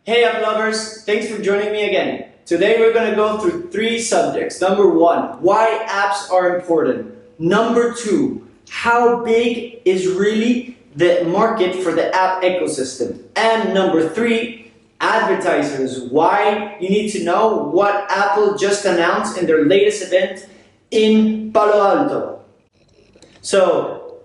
Hey Applovers, thanks for joining me again. Today we're going to go through three subjects. Number one, why apps are important. Number two, how big is really the market for the app ecosystem. And number three, advertisers, why you need to know what Apple just announced in their latest event in Palo Alto. So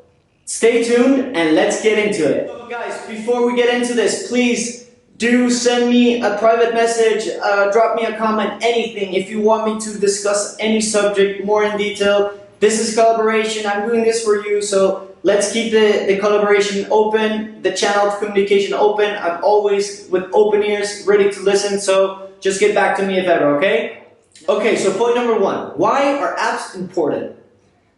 stay tuned and let's get into it. So guys, before we get into this, please do send me a private message, drop me a comment, anything. If you want me to discuss any subject more in detail, this is collaboration. I'm doing this for you, so let's keep the collaboration open, the channel of communication open. I'm always with open ears, ready to listen, so just get back to me if ever, okay? Okay, so point number one, why are apps important?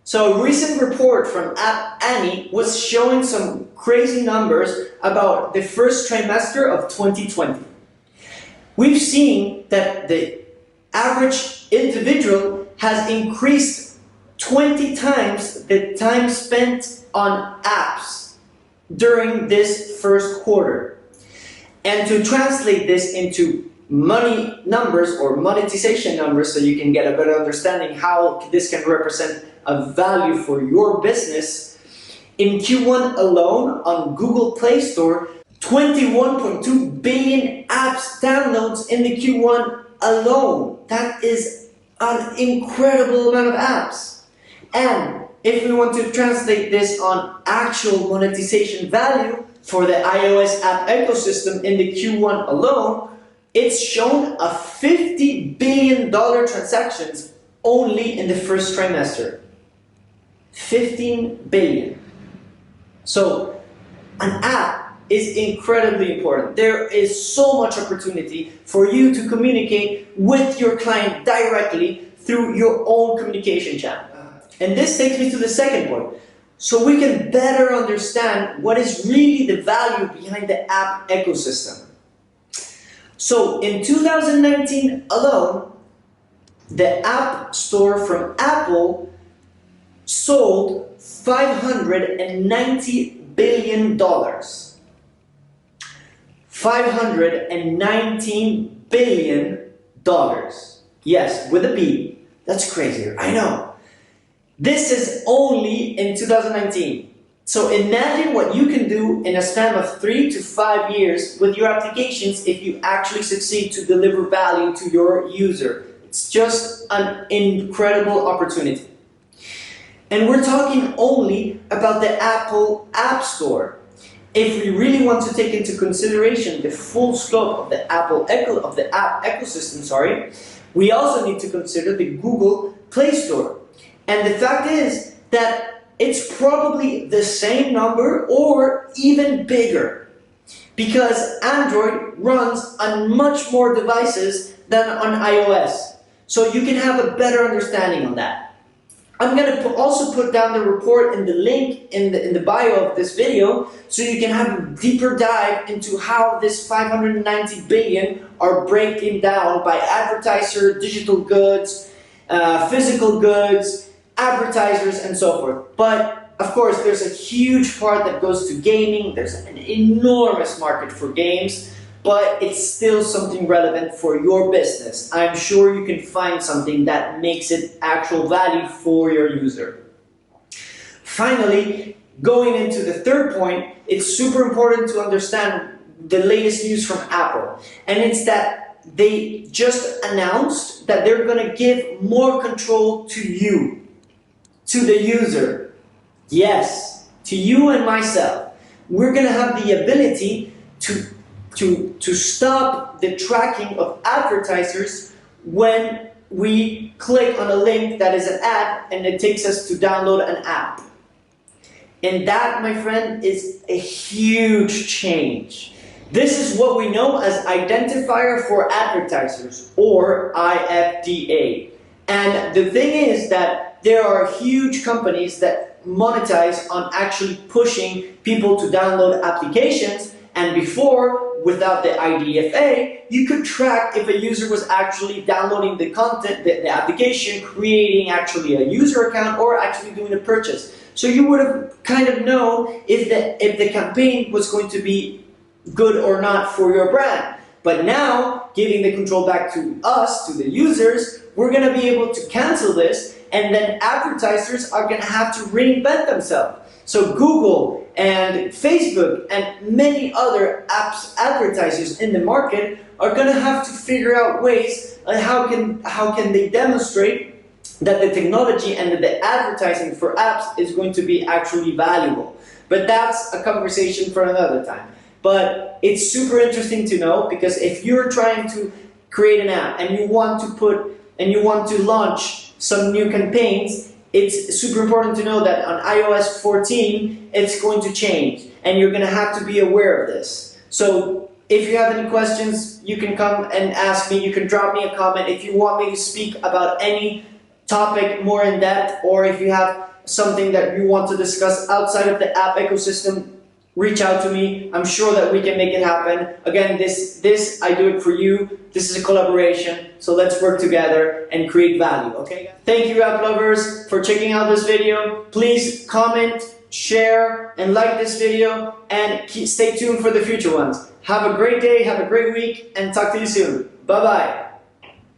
So a recent report from App Annie was showing some crazy numbers about the first trimester of 2020. We've seen that the average individual has increased 20 times the time spent on apps during this first quarter. And to translate this into money numbers or monetization numbers so you can get a better understanding how this can represent a value for your business, in Q1 alone on Google Play Store, 21.2 billion apps downloads in the Q1 alone. That is an incredible amount of apps. And if we want to translate this on actual monetization value for the iOS app ecosystem in the Q1 alone, it's shown a $50 billion transactions only in the first trimester. 15 billion. So an app is incredibly important. There is so much opportunity for you to communicate with your client directly through your own communication channel. And this takes me to the second point. So we can better understand what is really the value behind the app ecosystem. So in 2019 alone, the App Store from Apple sold $590 billion. $519 billion. Yes, with a B. That's crazy, I know. This is only in 2019. So imagine what you can do in a span of 3 to 5 years with your applications if you actually succeed to deliver value to your user. It's just an incredible opportunity. And we're talking only about the Apple App Store. If we really want to take into consideration the full scope of the app ecosystem, we also need to consider the Google Play Store. And the fact is that it's probably the same number or even bigger, because Android runs on much more devices than on iOS. So you can have a better understanding on that. I'm going to also put down the report in the link in the bio of this video so you can have a deeper dive into how this 590 billion are breaking down by advertiser, digital goods, physical goods, advertisers, and so forth. But of course, there's a huge part that goes to gaming. There's an enormous market for games, but it's still something relevant for your business. I'm sure you can find something that makes it actual value for your user. Finally, going into the third point, it's super important to understand the latest news from Apple. And it's that they just announced that they're going to give more control to you, to the user. Yes, to you and myself. We're going to have the ability to stop the tracking of advertisers when we click on a link that is an ad and it takes us to download an app. And that, my friend, is a huge change. This is what we know as Identifier for Advertisers, or IFDA. And the thing is that there are huge companies that monetize on actually pushing people to download applications. And before, without the IDFA, you could track if a user was actually downloading the content, the application, creating actually a user account, or actually doing a purchase. So you would have kind of known if the campaign was going to be good or not for your brand. But now, giving the control back to us, to the users, we're going to be able to cancel this, and then advertisers are going to have to reinvent themselves. So Google and Facebook and many other advertisers in the market are going to have to figure out ways on how can they demonstrate that the technology and that the advertising for apps is going to be actually valuable. But that's a conversation for another time. But it's super interesting to know, because if you're trying to create an app and you want to launch some new campaigns, it's super important to know that on iOS 14 it's going to change, and you're going to have to be aware of this. So if you have any questions, you can come and ask me. You can drop me a comment if you want me to speak about any topic more in depth, or if you have something that you want to discuss outside of the app ecosystem, reach out to me. I'm sure that we can make it happen. Again, this I do it for you. This is a collaboration, so let's work together and create value, okay? Thank you, app lovers, for checking out this video. Please comment, share, and like this video, and stay tuned for the future ones. Have a great day, have a great week, and talk to you soon. Bye-bye.